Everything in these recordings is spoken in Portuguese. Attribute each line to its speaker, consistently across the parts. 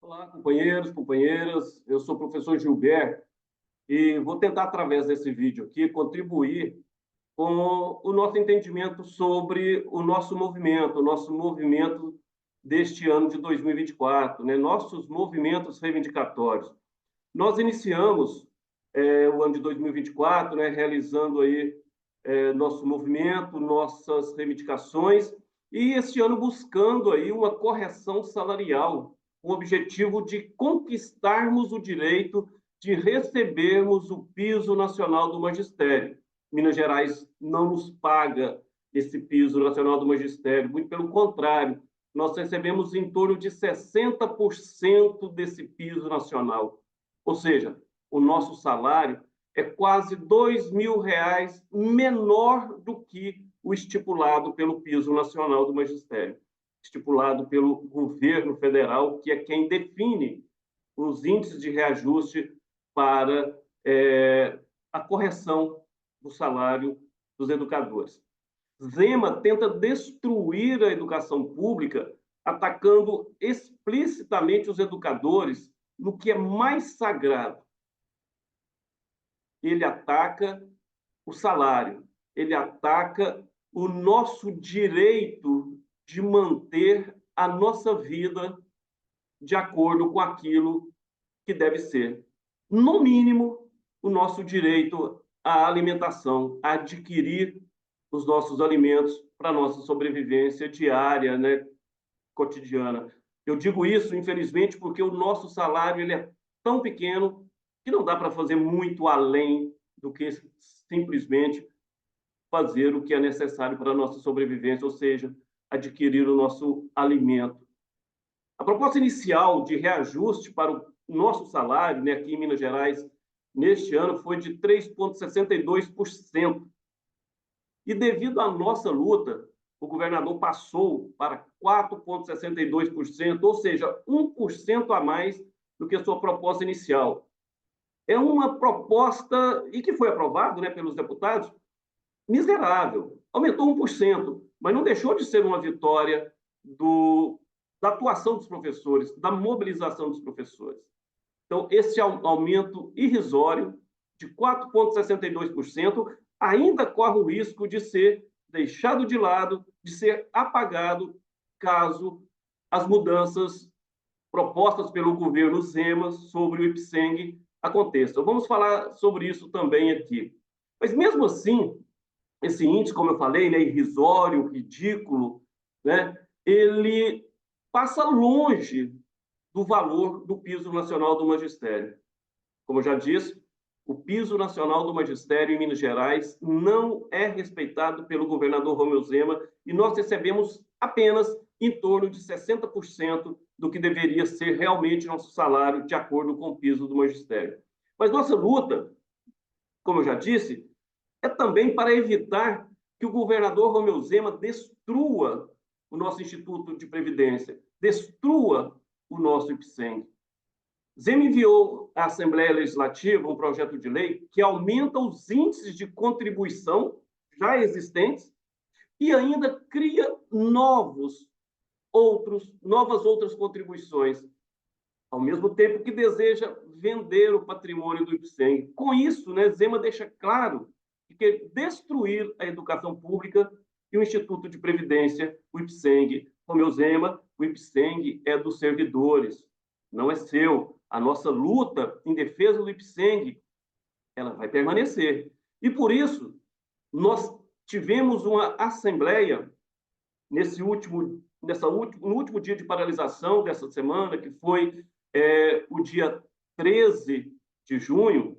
Speaker 1: Olá, companheiros, companheiras. Eu sou o professor Gilberto e vou tentar, através desse vídeo aqui, contribuir com o nosso entendimento sobre o nosso movimento deste ano de 2024, né? Nossos movimentos reivindicatórios. Nós iniciamos o ano de 2024, né, realizando aí nosso movimento, nossas reivindicações, e este ano buscando aí uma correção salarial, com o objetivo de conquistarmos o direito de recebermos o piso nacional do magistério. Minas Gerais não nos paga esse piso nacional do magistério, muito pelo contrário, nós recebemos em torno de 60% desse piso nacional. Ou seja, o nosso salário é quase R$ 2.000 menor do que o estipulado pelo piso nacional do magistério, estipulado pelo governo federal, que é quem define os índices de reajuste para a correção do salário dos educadores. Zema tenta destruir a educação pública, atacando explicitamente os educadores no que é mais sagrado. Ele ataca o salário, ele ataca o nosso direito de manter a nossa vida de acordo com aquilo que deve ser. No mínimo, o nosso direito à alimentação, a adquirir os nossos alimentos para a nossa sobrevivência diária, né, cotidiana. Eu digo isso, infelizmente, porque o nosso salário ele é tão pequeno que não dá para fazer muito além do que simplesmente fazer o que é necessário para a nossa sobrevivência, ou seja, adquirir o nosso alimento. A proposta inicial de reajuste para o nosso salário, né, aqui em Minas Gerais, neste ano, foi de 3,62%. E devido à nossa luta, o governador passou para 4,62%, ou seja, 1% a mais do que a sua proposta inicial. É uma proposta, e que foi aprovado, né, pelos deputados, miserável. Aumentou 1%, mas não deixou de ser uma vitória da atuação dos professores, da mobilização dos professores. Então, esse aumento irrisório de 4,62% ainda corre o risco de ser deixado de lado, de ser apagado, caso as mudanças propostas pelo governo Zema sobre o IPSENG aconteçam. Vamos falar sobre isso também aqui. Mas, mesmo assim, esse índice, como eu falei, né, irrisório, ridículo, né, ele passa longe do valor do piso nacional do magistério. Como eu já disse, o piso nacional do magistério em Minas Gerais não é respeitado pelo governador Romeu Zema e nós recebemos apenas em torno de 60% do que deveria ser realmente nosso salário de acordo com o piso do magistério. Mas nossa luta, como eu já disse, é também para evitar que o governador Romeu Zema destrua o nosso Instituto de Previdência, destrua o nosso IPSENG. Zema enviou à Assembleia Legislativa um projeto de lei que aumenta os índices de contribuição já existentes e ainda cria novas outras contribuições, ao mesmo tempo que deseja vender o patrimônio do IPSENG. Com isso, né, Zema deixa claro que quer destruir a educação pública e o Instituto de Previdência, o IPSENG. Romeu Zema, o IPSENG é dos servidores, não é seu. A nossa luta em defesa do IPSENG, ela vai permanecer. E por isso, nós tivemos uma assembleia no último dia de paralisação dessa semana, que foi o dia 13 de junho,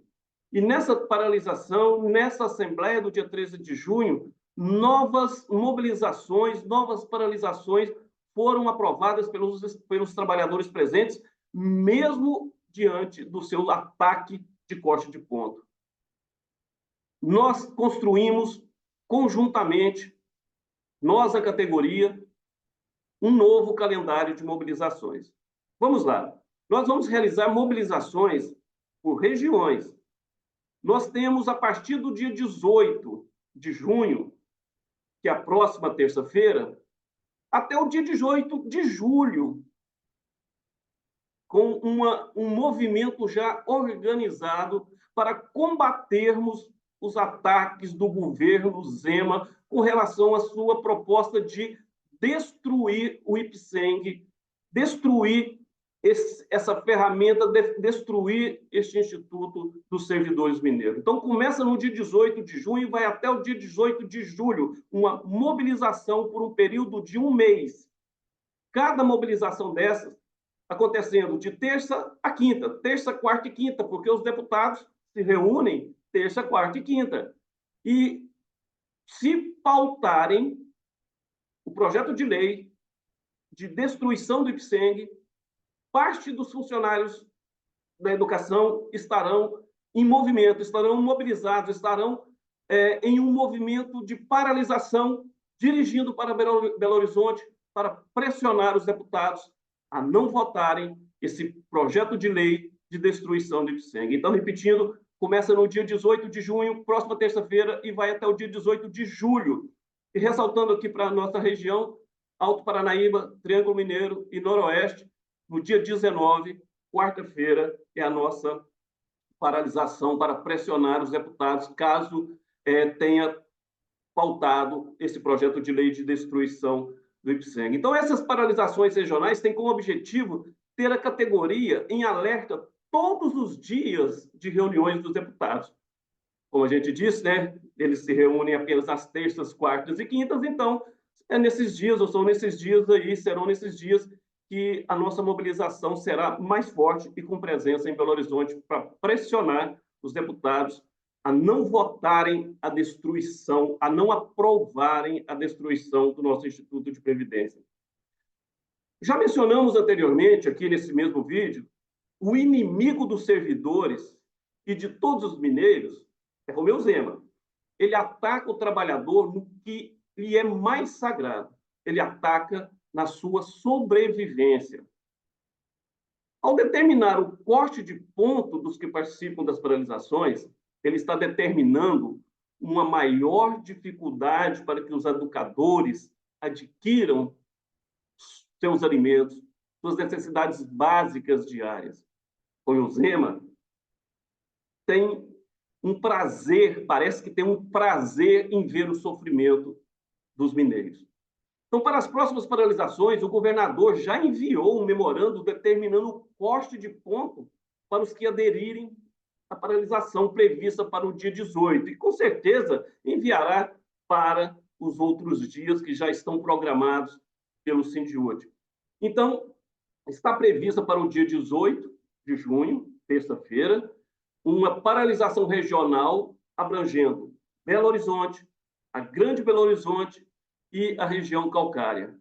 Speaker 1: e nessa paralisação, nessa assembleia do dia 13 de junho, novas mobilizações, novas paralisações foram aprovadas pelos trabalhadores presentes, mesmo diante do seu ataque de corte de ponto. Nós construímos conjuntamente, nós, a categoria, um novo calendário de mobilizações. Vamos lá. Nós vamos realizar mobilizações por regiões. Nós temos, a partir do dia 18 de junho, que é a próxima terça-feira, até o dia 18 de julho, com um movimento já organizado para combatermos os ataques do governo Zema com relação à sua proposta de destruir o IPSENG, destruir essa ferramenta, destruir este Instituto dos Servidores Mineiros. Então, começa no dia 18 de junho e vai até o dia 18 de julho, uma mobilização por um período de um mês. Cada mobilização dessas acontecendo de terça a quinta, terça, quarta e quinta, porque os deputados se reúnem terça, quarta e quinta. E se pautarem o projeto de lei de destruição do IPSENG, parte dos funcionários da educação estarão em movimento, estarão mobilizados, estarão em um movimento de paralisação, dirigindo para Belo Horizonte para pressionar os deputados a não votarem esse projeto de lei de destruição do IPSENG. Então, repetindo, começa no dia 18 de junho, próxima terça-feira, e vai até o dia 18 de julho. E ressaltando aqui para a nossa região, Alto Paranaíba, Triângulo Mineiro e Noroeste, no dia 19, quarta-feira, é a nossa paralisação para pressionar os deputados, caso tenha pautado esse projeto de lei de destruição do IPSENG. Então, essas paralisações regionais têm como objetivo ter a categoria em alerta todos os dias de reuniões dos deputados. Como a gente disse, né, eles se reúnem apenas às terças, quartas e quintas, então é nesses dias, ou são nesses dias aí, serão nesses dias que a nossa mobilização será mais forte e com presença em Belo Horizonte para pressionar os deputados a não votarem a destruição, a não aprovarem a destruição do nosso Instituto de Previdência. Já mencionamos anteriormente, aqui nesse mesmo vídeo, o inimigo dos servidores e de todos os mineiros é Romeu Zema. Ele ataca o trabalhador no que lhe é mais sagrado. Ele ataca na sua sobrevivência. Ao determinar o corte de ponto dos que participam das paralisações, ele está determinando uma maior dificuldade para que os educadores adquiram seus alimentos, suas necessidades básicas diárias. O Zema tem um prazer, parece que tem um prazer em ver o sofrimento dos mineiros. Então, para as próximas paralisações, o governador já enviou um memorando determinando o corte de ponto para os que aderirem à paralisação prevista para o dia 18, e com certeza enviará para os outros dias que já estão programados pelo Sindiúte. Então, está prevista para o dia 18 de junho, terça-feira, uma paralisação regional abrangendo Belo Horizonte, a Grande Belo Horizonte e a região calcária.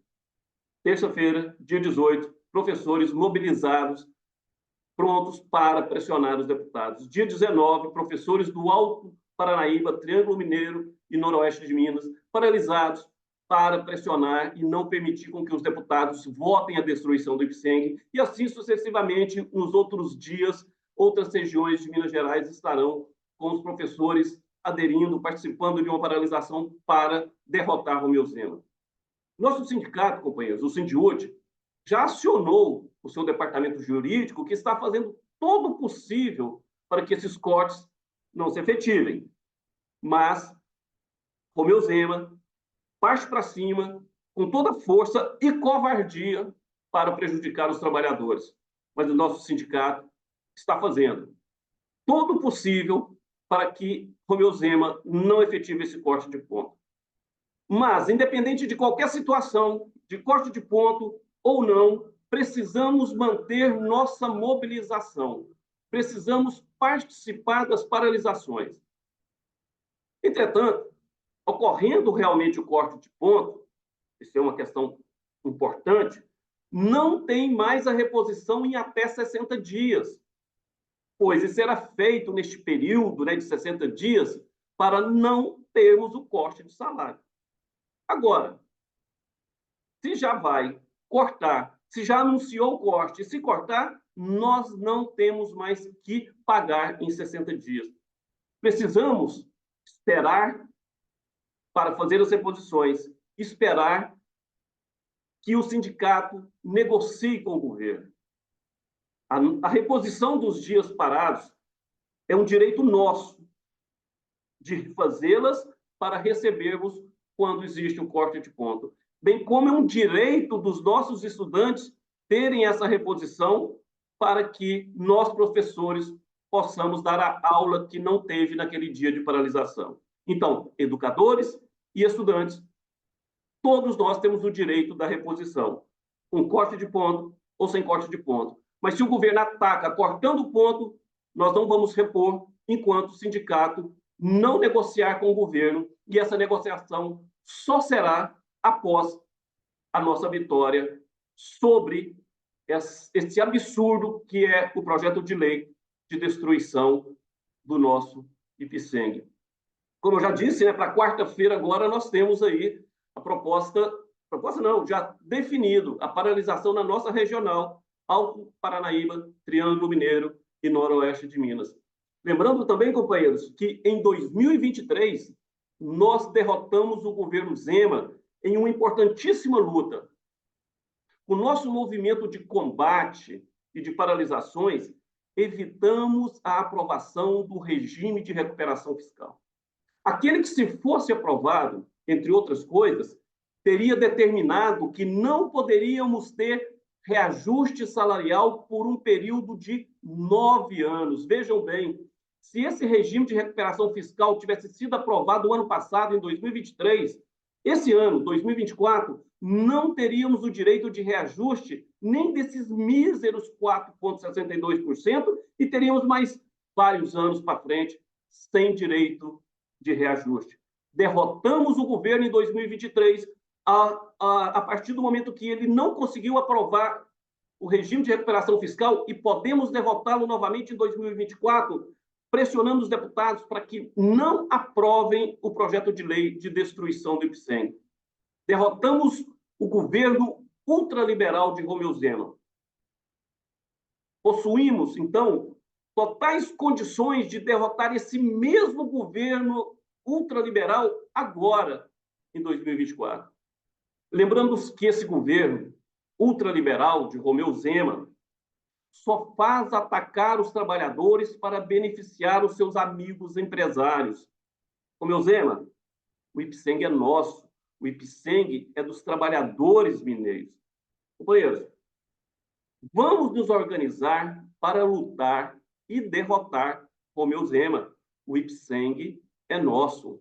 Speaker 1: Terça-feira, dia 18, professores mobilizados, prontos para pressionar os deputados. Dia 19, professores do Alto Paranaíba, Triângulo Mineiro e Noroeste de Minas, paralisados para pressionar e não permitir com que os deputados votem a destruição do IPSENG, e assim sucessivamente, nos outros dias, outras regiões de Minas Gerais estarão com os professores aderindo, participando de uma paralisação para derrotar Romeu Zema. Nosso sindicato, companheiros, o Sindiúte, já acionou o seu departamento jurídico, que está fazendo todo o possível para que esses cortes não se efetivem. Mas Romeu Zema parte para cima com toda força e covardia para prejudicar os trabalhadores. Mas o nosso sindicato está fazendo todo o possível para que Romeu Zema não efetive esse corte de ponto. Mas, independente de qualquer situação, de corte de ponto ou não, precisamos manter nossa mobilização. Precisamos participar das paralisações. Entretanto, ocorrendo realmente o corte de ponto, isso é uma questão importante, não tem mais a reposição em até 60 dias, pois isso será feito neste período, né, de 60 dias para não termos o corte de salário. Agora, se já vai cortar, se já anunciou o corte, se cortar, nós não temos mais que pagar em 60 dias. Precisamos esperar para fazer as reposições, esperar que o sindicato negocie com o governo. A reposição dos dias parados é um direito nosso de fazê-las para recebermos quando existe o corte de ponto, bem como é um direito dos nossos estudantes terem essa reposição para que nós, professores, possamos dar a aula que não teve naquele dia de paralisação. Então, educadores e estudantes, todos nós temos o direito da reposição, com corte de ponto ou sem corte de ponto. Mas se o governo ataca cortando o ponto, nós não vamos repor enquanto o sindicato não negociar com o governo, e essa negociação só será após a nossa vitória sobre esse absurdo que é o projeto de lei de destruição do nosso IPSENG. Como eu já disse, né, para quarta-feira agora nós temos aí a proposta não, já definido a paralisação na nossa regional, Alto Paranaíba, Triângulo Mineiro e Noroeste de Minas. Lembrando também, companheiros, que em 2023 nós derrotamos o governo Zema em uma importantíssima luta. O nosso movimento de combate e de paralisações, evitamos a aprovação do regime de recuperação fiscal. Aquele que, se fosse aprovado, entre outras coisas, teria determinado que não poderíamos ter reajuste salarial por um período de 9 anos. Vejam bem, se esse regime de recuperação fiscal tivesse sido aprovado o ano passado, em 2023, esse ano, 2024, não teríamos o direito de reajuste nem desses míseros 4,62% e teríamos mais vários anos para frente sem direito de reajuste. Derrotamos o governo em 2023 a partir do momento que ele não conseguiu aprovar o regime de recuperação fiscal e podemos derrotá-lo novamente em 2024, pressionando os deputados para que não aprovem o projeto de lei de destruição do IPSENG. Derrotamos o governo ultraliberal de Romeu Zema. Possuímos, então, totais condições de derrotar esse mesmo governo ultraliberal agora, em 2024. Lembrando que esse governo ultraliberal de Romeu Zema só faz atacar os trabalhadores para beneficiar os seus amigos empresários. Romeu Zema, o IPSENG é nosso, o IPSENG é dos trabalhadores mineiros. Companheiros, vamos nos organizar para lutar e derrotar Romeu Zema. O IPSENG é nosso.